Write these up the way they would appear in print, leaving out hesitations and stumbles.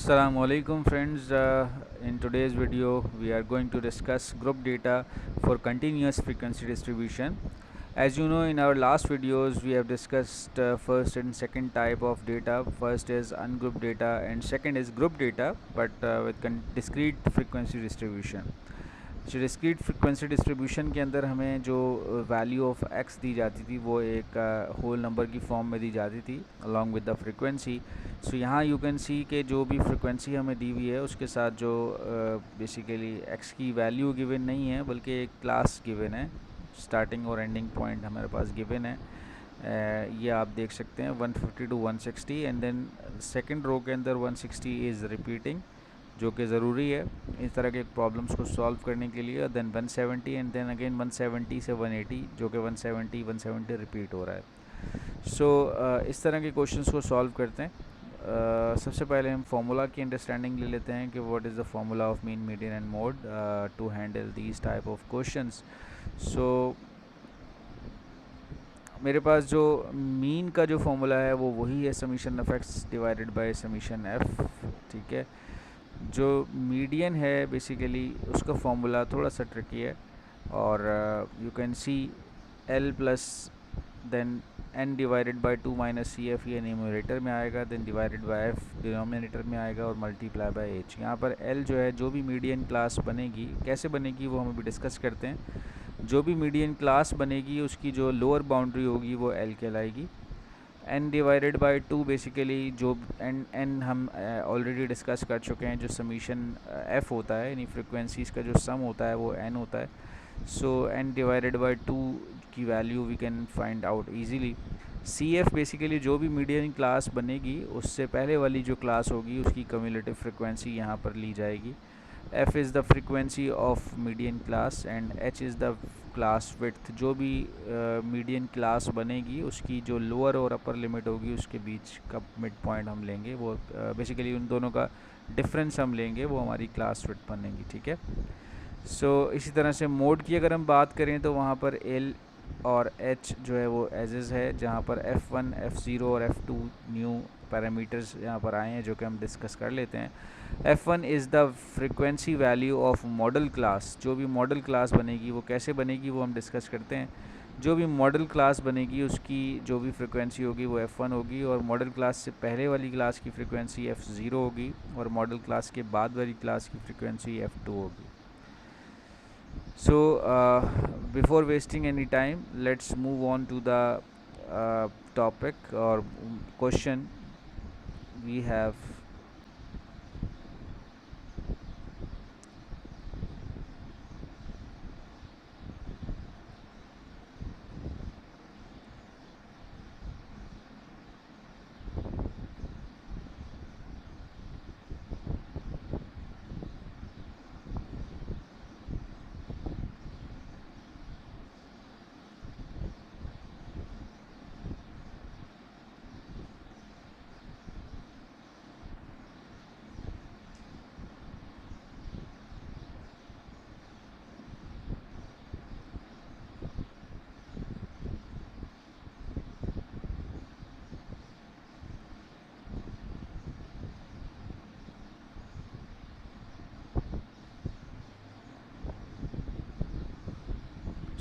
Assalamu alaikum friends. In today's video we are going to discuss group data for continuous frequency distribution. As you know, in our last videos we have discussed first and second type of data. First is ungrouped data and second is group data, but with discrete frequency distribution. जो discrete frequency distribution के अंदर हमें जो value of x दी जाती थी वो एक whole number की फॉर्म में दी जाती थी अलॉन्ग विद द फ्रिक्वेंसी. सो यहाँ यू कैन सी के जो भी फ्रिक्वेंसी हमें दी हुई है उसके साथ जो बेसिकली एक्स की वैल्यू गिवन नहीं है बल्कि एक क्लास गिवन है. स्टार्टिंग और एंडिंग पॉइंट हमारे पास गिवन है. ये आप देख सकते हैं 150 to 160 and then second row के अंदर 160 इज़ रिपीटिंग, जो कि ज़रूरी है इस तरह के प्रॉब्लम्स को सॉल्व करने के लिए. देन 170 एंड देन अगेन 170 से 180, जो कि 170 रिपीट हो रहा है. सो इस तरह के क्वेश्चंस को सॉल्व करते हैं. सबसे पहले हम फार्मूला की अंडरस्टैंडिंग ले लेते हैं कि what is the formula of mean, median and mode to handle these type of questions. So मेरे पास जो मीन का जो फार्मूला है वो वही है summation of x divided by summation F. ठीक है. जो मीडियन है बेसिकली उसका फार्मूला थोड़ा सा ट्रिकी है और you can see L plus then N divided by 2 minus C F, ये न्यूमरेटर में आएगा, then divided by F denominator में आएगा और मल्टीप्लाई बाय एच. यहाँ पर एल जो है जो भी मीडियन क्लास बनेगी, कैसे बनेगी वो हम अभी डिस्कस करते हैं. जो भी मीडियन क्लास बनेगी उसकी जो लोअर बाउंड्री होगी वो एल कहलाएगी. n डिवाइडेड बाई 2 बेसिकली जो n हम ऑलरेडी डिस्कस कर चुके हैं, जो समीशन f होता है यानी फ्रिक्वेंसीज़ का जो सम होता है वो n होता है. सो n डिवाइडेड बाई 2 की value we can find out easily. cf basically जो भी मीडियन क्लास बनेगी उससे पहले वाली जो क्लास होगी उसकी कम्युलेटिव फ्रिक्वेंसी यहाँ पर ली जाएगी. f is the frequency of median class and h is the class width. जो भी मीडियन क्लास बनेगी उसकी जो लोअर और अपर लिमिट होगी उसके बीच का मिड पॉइंट हम लेंगे, वो बेसिकली उन दोनों का डिफरेंस हम लेंगे, वो हमारी क्लास विड्थ बनेगी. ठीक है. सो इसी तरह से मोड की अगर हम बात करें तो वहाँ पर एल और एच जो है वो एज इज़ है, जहाँ पर F1, F0 और F2 न्यू पैरामीटर्स यहाँ पर आए हैं जो कि हम डिस्कस कर लेते हैं. F1 is the frequency value of model class. जो भी मॉडल क्लास बनेगी वो कैसे बनेगी वो हम डिस्कस करते हैं. जो भी मॉडल क्लास बनेगी उसकी जो भी फ्रिक्वेंसी होगी वो F1 होगी और मॉडल क्लास से पहले वाली क्लास की फ्रिक्वेंसी F0 होगी और मॉडल क्लास के बाद वाली क्लास की फ्रिक्वेंसी F2 होगी. So before wasting any time, let's move on to the topic or question we have.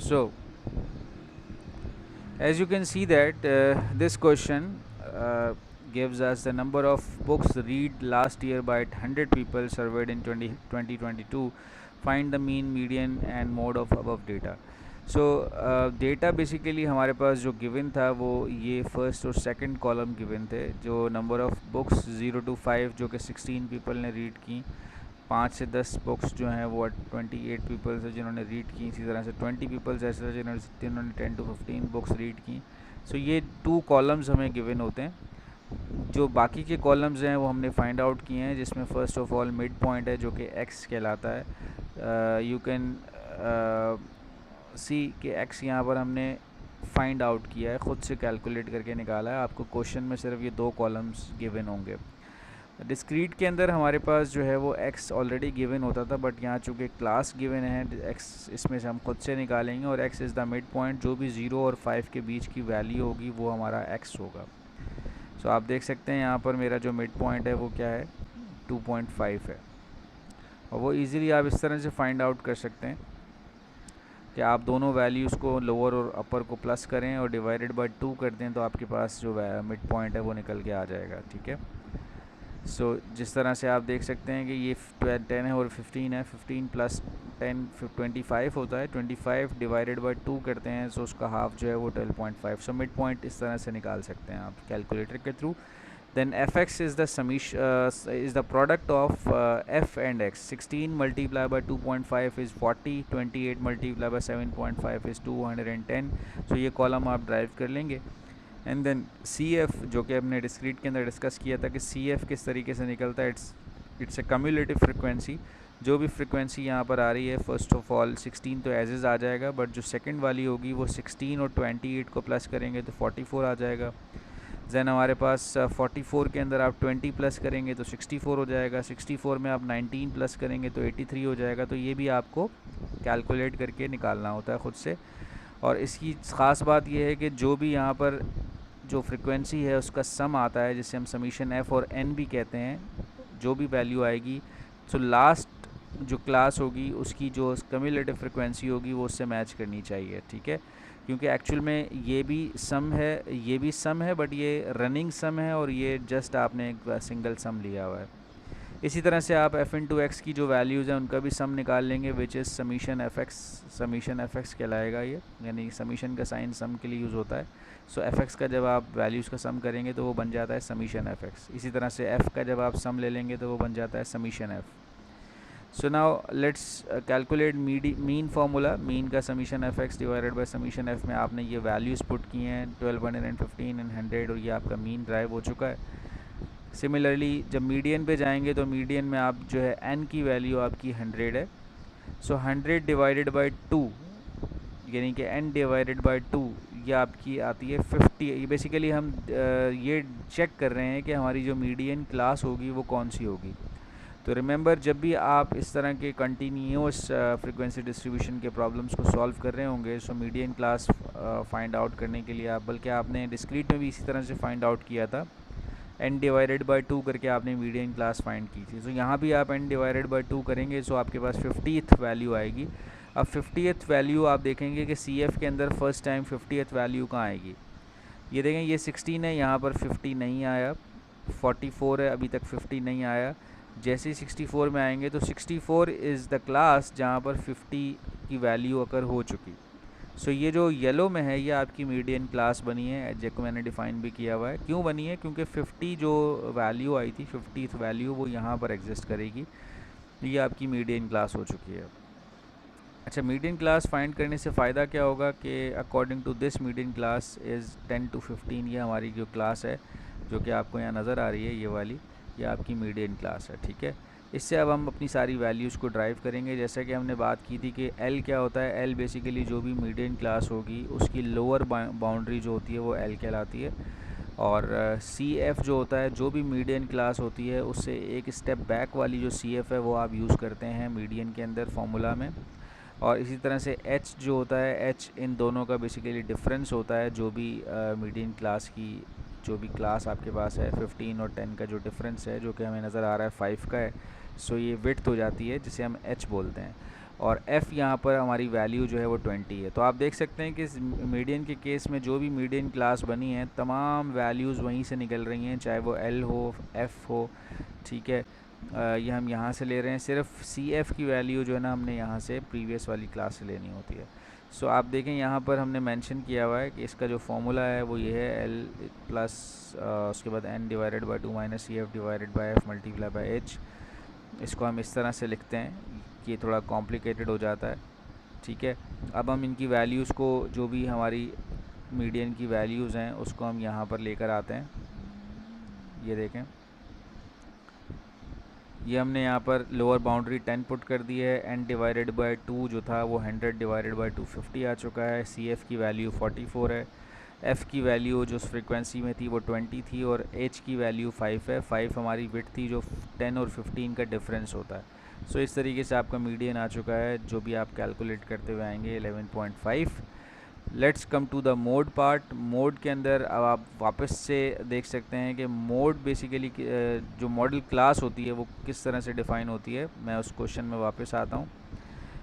So as you can see that this question gives us the number of books read last year by 100 people surveyed in 2022. Find the mean, median and mode of above data. So data basically हमारे पास जो given था वो ये first और second column given थे. जो number of books 0 to 5 जो कि 16 पीपल ने रीड की, 5 से 10 बुक्स जो हैं वो 28 पीपल्स है जिन्होंने रीड की. इसी तरह से 20 पीपल्स ऐसे जिन्होंने 10 to 15 बुक्स रीड की. सो ये 2 कॉलम्स हमें गिवन होते हैं. जो बाकी के कॉलम्स हैं वो हमने फाइंड आउट किए हैं, जिसमें first of all mid point है जो कि एक्स कहलाता है. यू कैन सी कि एक्स यहाँ पर हमने फाइंड आउट किया है, ख़ुद से कैलकुलेट करके निकाला है. आपको क्वेश्चन में सिर्फ ये 2 कॉलम्स गिवन होंगे. डिस्क्रीट के अंदर हमारे पास जो है वो एक्स ऑलरेडी गिवन होता था, बट यहाँ चूँकि क्लास गिवन है एक्स, इसमें से हम खुद से निकालेंगे और x is the mid point. जो भी 0 और 5 के बीच की वैल्यू होगी वो हमारा एक्स होगा. सो आप देख सकते हैं यहाँ पर मेरा जो मिड पॉइंट है वो क्या है, 2.5 है। और वो इजीली आप इस तरह से फाइंड आउट कर सकते हैं कि आप दोनों वैल्यूज़ को लोअर और अपर को प्लस करें और डिवाइडेड बाय 2 कर दें तो आपके पास जो मिड पॉइंट है वो निकल के आ जाएगा। ठीक है, सो जिस तरह से आप देख सकते हैं कि ये 10 है और 15 है, 15 प्लस 10 25 होता है, 25 डिवाइडेड बाय 2 करते हैं सो उसका हाफ जो है वो 12.5। सो मिड पॉइंट इस तरह से निकाल सकते हैं आप कैलकुलेटर के through. Then fx is the summation is the product of f and x. 16 multiplied by 2.5 is 40, 28 multiplied by 7.5 is 210. So ये कॉलम आप ड्राइव कर लेंगे। एंड देन CF जो कि हमने डिस्क्रीट के अंदर डिस्कस किया था कि CF किस तरीके से निकलता है, इट्स ए कम्युलेटिव फ्रिक्वेंसी। जो भी फ्रिक्वेंसी यहाँ पर आ रही है, फर्स्ट ऑफ ऑल 16 तो एज इज़ आ जाएगा, बट जो सेकंड वाली होगी वो 16 और 28 को प्लस करेंगे तो 44 आ जाएगा। दैन हमारे पास 44 के अंदर आप 20 प्लस करेंगे तो 64 हो जाएगा, 64 में आप 19 प्लस करेंगे तो 83 हो जाएगा। तो ये भी आपको कैलकुलेट करके निकालना होता है ख़ुद से। और इसकी ख़ास बात यह है कि जो भी यहाँ पर जो फ्रिक्वेंसी है उसका सम आता है, जिसे हम समीशन एफ़ और एन भी कहते हैं, जो भी वैल्यू आएगी तो लास्ट जो क्लास होगी उसकी जो कम्युलेटिव फ्रिक्वेंसी होगी वो उससे मैच करनी चाहिए। ठीक है, क्योंकि एक्चुअल में ये भी सम है, बट ये रनिंग सम है और ये जस्ट आपने एक सिंगल सम लिया हुआ है। इसी तरह से आप f इंटू एक्स की जो वैल्यूज़ हैं उनका भी सम निकाल लेंगे, which is summation F x कहलाएगा ये, यानी समीशन का साइन सम के लिए यूज़ होता है। सो एफ एक्स का जब आप वैल्यूज़ का सम करेंगे तो वो बन जाता है समीशन एफ एक्स। इसी तरह से एफ़ का जब आप सम ले लेंगे तो वो बन जाता है summation F. So now let's calculate mean formula. Mean का summation F X divided by summation F में आपने ये वैल्यूज़ पुट की हैं 1215 एंड 100 और ये आपका मीन ड्राइव हो चुका है। सिमिलरली जब मीडियन पे जाएंगे तो मीडियन में आप जो है n की वैल्यू आपकी 100 है। सो 100 डिवाइडेड बाय 2 यानी कि n डिवाइडेड बाय 2 ये आपकी आती है 50। ये बेसिकली हम ये चेक कर रहे हैं कि हमारी जो मीडियन क्लास होगी वो कौन सी होगी। तो रिमेंबर, जब भी आप इस तरह के कंटिन्यूस फ्रीक्वेंसी डिस्ट्रीब्यूशन के प्रॉब्लम्स को सॉल्व कर रहे होंगे, so median class find out करने के लिए आप, बल्कि आपने डिस्क्रीट में भी इसी तरह से फाइंड आउट किया था, n डिवाइडेड बाय 2 करके आपने मीडियन क्लास फाइंड की थी। तो यहाँ भी आप n डिवाइडेड बाय 2 करेंगे सो आपके पास 50th वैल्यू आएगी। अब 50th वैल्यू आप देखेंगे कि CF के अंदर फर्स्ट टाइम 50th वैल्यू कहाँ आएगी। ये देखें, ये 16 है, यहाँ पर 50 नहीं आया, 44 है, अभी तक 50 नहीं आया। जैसे ही 64 में आएंगे तो 64 इज़ द क्लास जहाँ पर 50 की वैल्यू अकर हो चुकी। सो ये जो येलो में है ये आपकी मीडियन क्लास बनी है, जिसको मैंने डिफ़ाइन भी किया हुआ है। क्यों बनी है? क्योंकि 50 जो वैल्यू आई थी, 50th वैल्यू, वो यहाँ पर एग्जिस्ट करेगी। ये आपकी मीडियन क्लास हो चुकी है। अच्छा, मीडियन क्लास फाइंड करने से फ़ायदा क्या होगा कि according to this median class is 10 to 15। ये हमारी जो क्लास है जो कि आपको यहाँ नज़र आ रही है, ये वाली, ये आपकी मीडियन क्लास है। ठीक है, इससे अब हम अपनी सारी वैल्यूज़ को ड्राइव करेंगे। जैसा कि हमने बात की थी कि L क्या होता है। L बेसिकली जो भी मीडियन क्लास होगी उसकी लोअर बाउंड्री जो होती है वो L कहलाती है। और CF जो होता है, जो भी मीडियन क्लास होती है उससे एक स्टेप बैक वाली जो CF है वो आप यूज़ करते हैं मीडियन के अंदर फार्मूला में। और इसी तरह से H जो होता है, H इन दोनों का बेसिकली डिफरेंस होता है। जो भी मीडियन क्लास की जो भी क्लास आपके पास है, 15 और 10 का जो डिफरेंस है, जो कि हमें नज़र आ रहा है 5 का है, सो ये विड्थ हो जाती है जिसे हम H बोलते हैं। और F यहाँ पर हमारी वैल्यू जो है वो 20 है। तो आप देख सकते हैं कि इस मीडियन के केस में जो भी मीडियन क्लास बनी है तमाम वैल्यूज़ वहीं से निकल रही हैं, चाहे वो L हो, F हो। ठीक है, ये हम यहाँ से ले रहे हैं। सिर्फ CF की वैल्यू जो है ना, हमने यहाँ से प्रीवियस वाली क्लास से लेनी होती है। सो आप देखें यहाँ पर हमने मेंशन किया हुआ है कि इसका जो फॉर्मूला है वो ये है, L प्लस उसके बाद n divided by 2 minus CF divided by F multiply by H। इसको हम इस तरह से लिखते हैं कि ये थोड़ा कॉम्प्लिकेटेड हो जाता है। ठीक है, अब हम इनकी वैल्यूज़ को, जो भी हमारी मीडियन की वैल्यूज़ हैं, उसको हम यहाँ पर लेकर आते हैं। ये देखें, ये हमने यहाँ पर लोअर बाउंड्री 10 पुट कर दी है। n डिवाइडेड बाई 2 जो था वो 100 डिवाइडेड बाई 250 आ चुका है। CF की वैल्यू 44 है। F की वैल्यू जो उस फ्रीक्वेंसी में थी वो 20 थी और H की वैल्यू 5 है। 5 हमारी विड्थ थी, जो 10 और 15 का डिफरेंस होता है। सो इस तरीके से आपका मीडियन आ चुका है, जो भी आप कैलकुलेट करते हुए आएंगे 11.5। Let's come to the mode part. Mode के अंदर अब आप वापस से देख सकते हैं कि मोड बेसिकली जो मॉडल क्लास होती है वो किस तरह से डिफ़ाइन होती है। मैं उस क्वेश्चन में वापस आता हूँ।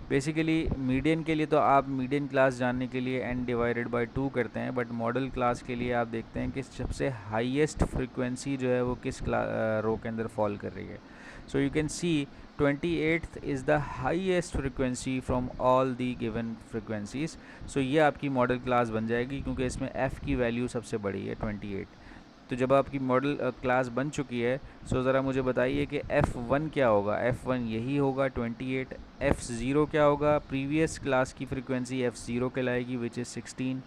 बेसिकली मीडियन के लिए तो आप मीडियन क्लास जानने के लिए n डिवाइडेड बाय 2 करते हैं, बट मॉडल क्लास के लिए आप देखते हैं कि सबसे हाईएस्ट फ्रीक्वेंसी जो है वो किस रो के अंदर फॉल कर रही है। So you can see 28th is the highest frequency from all the given frequencies. So ये आपकी मॉडल क्लास बन जाएगी क्योंकि इसमें f की वैल्यू सबसे बड़ी है 28। तो जब आपकी मॉडल क्लास बन चुकी है, सो ज़रा मुझे बताइए कि F1 क्या होगा। F1 यही होगा 28। F0 क्या होगा, प्रीवियस क्लास की फ्रीक्वेंसी F0 कहलाएगी विच इज़ 16।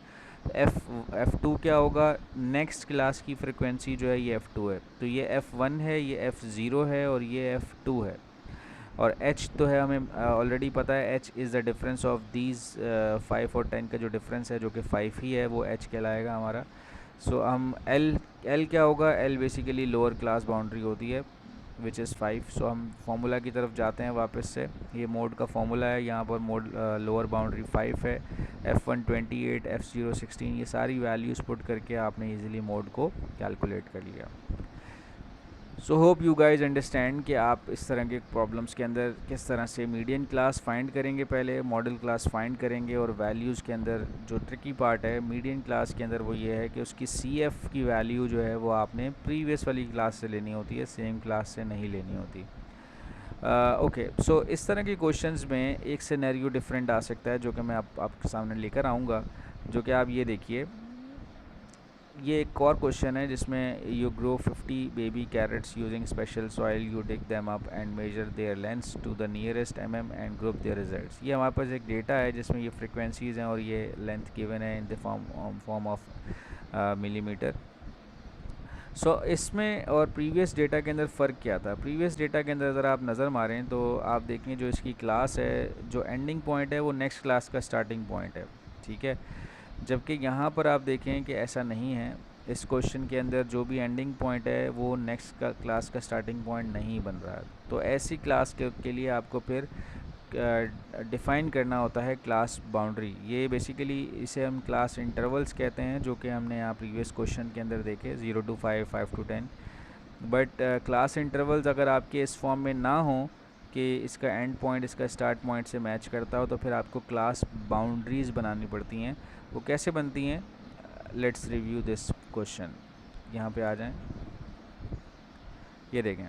F2 क्या होगा, नेक्स्ट क्लास की फ्रीक्वेंसी जो है ये F2 है। तो ये F1 है, ये F0 है और ये F2 है। और h तो है हमें ऑलरेडी पता है, h is the difference of these 5 और 10 का जो डिफरेंस है जो कि 5 ही है, वो h कहलाएगा हमारा। सो हम l क्या होगा, l basically lower class boundary होती है विच इज़ 5। सो हम फार्मूला की तरफ जाते हैं वापस से। ये मोड का फार्मूला है, यहाँ पर मोड लोअर बाउंड्री 5 है, F1 28, F0 16। ये सारी वैल्यूज़ पुट करके आपने इजीली मोड को कैलकुलेट कर लिया। So hope you guys understand कि आप इस तरह के प्रॉब्लम्स के अंदर किस तरह से मीडियन क्लास फाइंड करेंगे, पहले मॉडल क्लास फाइंड करेंगे, और वैल्यूज़ के अंदर जो ट्रिकी पार्ट है मीडियन क्लास के अंदर वो ये है कि उसकी CF की वैल्यू जो है वो आपने प्रीवियस वाली क्लास से लेनी होती है, सेम क्लास से नहीं लेनी होती। ओके, सो इस तरह के क्वेश्चंस में एक सिनेरियो डिफरेंट आ सकता है जो कि मैं आपके सामने लेकर आऊँगा, जो कि आप ये देखिए। ये एक और क्वेश्चन है जिसमें you grow 50 baby carrots using special soil, you dig them up and measure their lengths to the nearest and group their results. ये हमारे पास एक डेटा है जिसमें ये फ्रिक्वेंसीज़ हैं और ये लेंथ गिवन है in the form of millimeter. So इसमें और प्रीवियस डेटा के अंदर फ़र्क क्या था। प्रीवियस डेटा के अंदर अगर आप नज़र मारें तो आप देखें जो इसकी क्लास है, जो एंडिंग पॉइंट है वो नेक्स्ट क्लास का स्टार्टिंग पॉइंट है, ठीक है। जबकि यहाँ पर आप देखें कि ऐसा नहीं है। इस क्वेश्चन के अंदर जो भी एंडिंग पॉइंट है वो नेक्स्ट का क्लास का स्टार्टिंग पॉइंट नहीं बन रहा है। तो ऐसी क्लास के लिए आपको फिर डिफ़ाइन करना होता है क्लास बाउंड्री। ये बेसिकली इसे हम क्लास इंटरवल्स कहते हैं, जो कि हमने यहाँ प्रीवियस क्वेश्चन के अंदर देखे 0 to 5, 5 to 10। But class intervals अगर आपके इस फॉर्म में ना हो कि इसका एंड पॉइंट इसका स्टार्ट पॉइंट से मैच करता हो, तो फिर आपको क्लास बाउंड्रीज़ बनानी पड़ती हैं। वो कैसे बनती हैं, लेट्स रिव्यू दिस क्वेश्चन। यहाँ पे आ जाएं, ये देखें,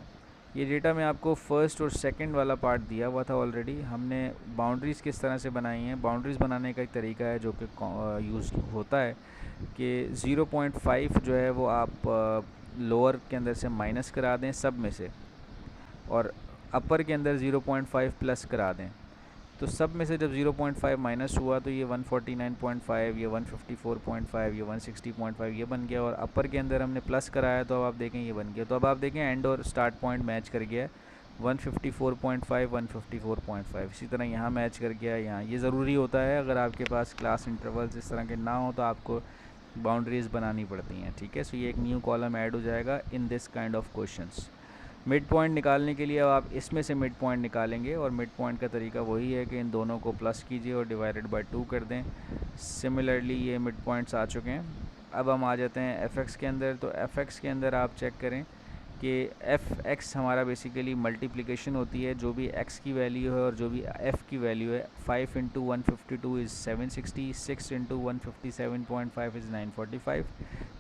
ये डेटा में आपको फर्स्ट और सेकंड वाला पार्ट दिया हुआ था ऑलरेडी। हमने बाउंड्रीज़ किस तरह से बनाई हैं। बाउंड्रीज़ बनाने का एक तरीका है जो कि यूज़ होता है कि 0.5 जो है वो आप लोअर के अंदर से माइनस करा दें सब में से, और अपर के अंदर 0.5 प्लस करा दें। तो सब में से जब 0.5 माइनस हुआ तो ये 149.5, ये 154.5, ये 160.5 ये बन गया, और अपर के अंदर हमने प्लस कराया तो अब आप देखें ये बन गया। तो अब आप देखें एंड और स्टार्ट पॉइंट मैच कर गया, 154.5, 154.5। इसी तरह यहाँ मैच कर गया यहाँ। ये ज़रूरी होता है, अगर आपके पास क्लास इंटरवल्स इस तरह के ना हो तो आपको बाउंड्रीज़ बनानी पड़ती हैं, ठीक है। सो ये एक न्यू कॉलम ऐड हो जाएगा in this kind of questions. Mid point निकालने के लिए अब आप इसमें से मिड पॉइंट निकालेंगे, और मिड पॉइंट का तरीका वही है कि इन दोनों को प्लस कीजिए और डिवाइडेड बाय 2 कर दें। सिमिलरली ये मिड पॉइंट्स आ चुके हैं। अब हम आ जाते हैं एफ के अंदर। तो एफ के अंदर आप चेक करें कि एफ हमारा बेसिकली मल्टीप्लिकेशन होती है, जो भी x की वैल्यू है और जो भी f की वैल्यू है। 5 × 152 इज़ 760, 6 × 157.5 इज़ 945।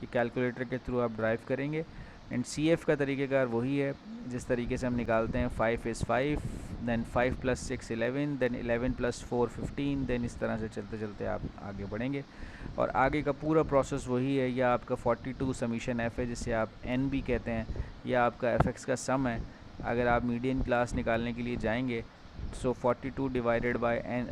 ये कैलकुलेटर के थ्रू आप ड्राइव करेंगे। एंड CF का तरीक़ेकार वही है जिस तरीके से हम निकालते हैं। 5 इज़ 5, देन 5 + 6 11, देन 11 + 4 15, देन इस तरह से चलते चलते आप आगे बढ़ेंगे। और आगे का पूरा प्रोसेस वही है। यह आपका 42 समीशन f है, जिसे आप n भी कहते हैं। यह आपका fx का सम है। अगर आप मीडियन क्लास निकालने के लिए जाएंगे सो 42 डिवाइडेड बाय n,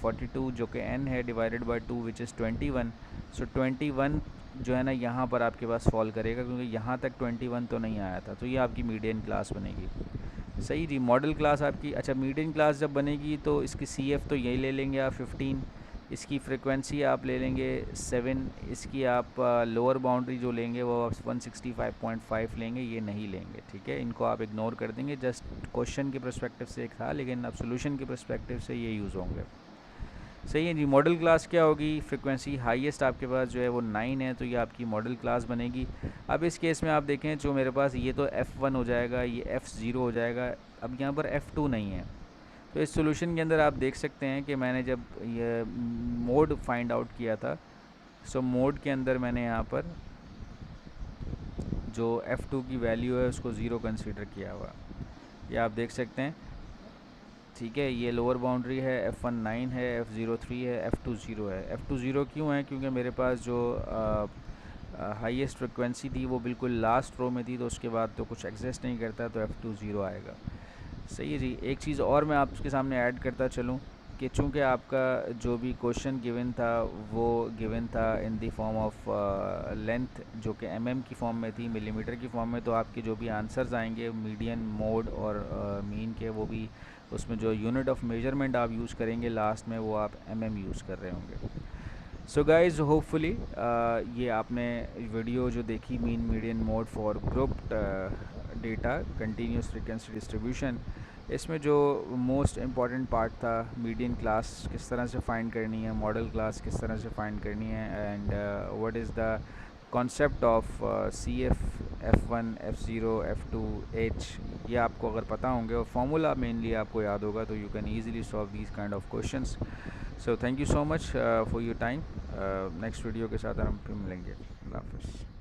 42 जो कि n है डिवाइडेड बाय 2 विच इज़ 21। सो 21 जो है ना यहाँ पर आपके पास फॉल करेगा, क्योंकि यहाँ तक 21 तो नहीं आया था। तो ये आपकी मीडियन क्लास बनेगी। सही जी। मॉडल क्लास आपकी, अच्छा मीडियन क्लास जब बनेगी तो इसकी CF तो यही ले लेंगे आप 15, इसकी फ्रिक्वेंसी आप ले लेंगे 7, इसकी आप लोअर बाउंड्री जो लेंगे वो आप 165.5 लेंगे, ये नहीं लेंगे, ठीक है। इनको आप इग्नोर कर देंगे। जस्ट क्वेश्चन के पर्सपेक्टिव से एक था, लेकिन अब सोल्यूशन के पर्सपेक्टिव से ये यूज़ होंगे। सही है जी। मॉडल क्लास क्या होगी, फ्रिक्वेंसी हाईएस्ट आपके पास जो है वो 9 है, तो ये आपकी मॉडल क्लास बनेगी। अब इस केस में आप देखें जो मेरे पास ये तो F1 हो जाएगा, ये F0 हो जाएगा, अब यहाँ पर F2 नहीं है। तो इस सॉल्यूशन के अंदर आप देख सकते हैं कि मैंने जब ये मोड फाइंड आउट किया था, सो मोड के अंदर मैंने यहाँ पर जो F2 की वैल्यू है उसको 0 कंसीडर किया हुआ, ये आप देख सकते हैं। ठीक है, ये लोअर बाउंड्री है, F1 9 है, F0 3 है, F2 0 है। F2 0 क्यों है, क्योंकि मेरे पास जो हाईएस्ट फ्रिक्वेंसी थी वो बिल्कुल लास्ट रो में थी, तो उसके बाद तो कुछ एग्जिस्ट नहीं करता, तो F2 0 आएगा। सही है जी। एक चीज़ और मैं आपके सामने ऐड करता चलूँ कि चूँकि आपका जो भी क्वेश्चन गिवन था वो गिवन था इन द फॉर्म ऑफ लेंथ, जो कि mm की फॉर्म में थी, मिलीमीटर की फॉर्म में, तो आपके जो भी आंसर्स आएंगे मीडियन, मोड और मीन के, वो भी उसमें जो यूनिट ऑफ मेजरमेंट आप यूज़ करेंगे लास्ट में वो आप mm यूज़ कर रहे होंगे। सो गाइज होपफुली ये आपने वीडियो जो देखी, mean median mode for grouped data continuous frequency distribution, इसमें जो मोस्ट इम्पॉर्टेंट पार्ट था, मीडियन क्लास किस तरह से फाइंड करनी है, मॉडल क्लास किस तरह से फाइंड करनी है, and what is the concept of CF, F1, F0, F2, H, ये आपको अगर पता होंगे और फार्मूला मेनली आपको याद होगा, तो you can easily solve these kind of questions. So thank you so much for your time. Next video के साथ हम फिर मिलेंगे। अल्लाह हाफ़िज़।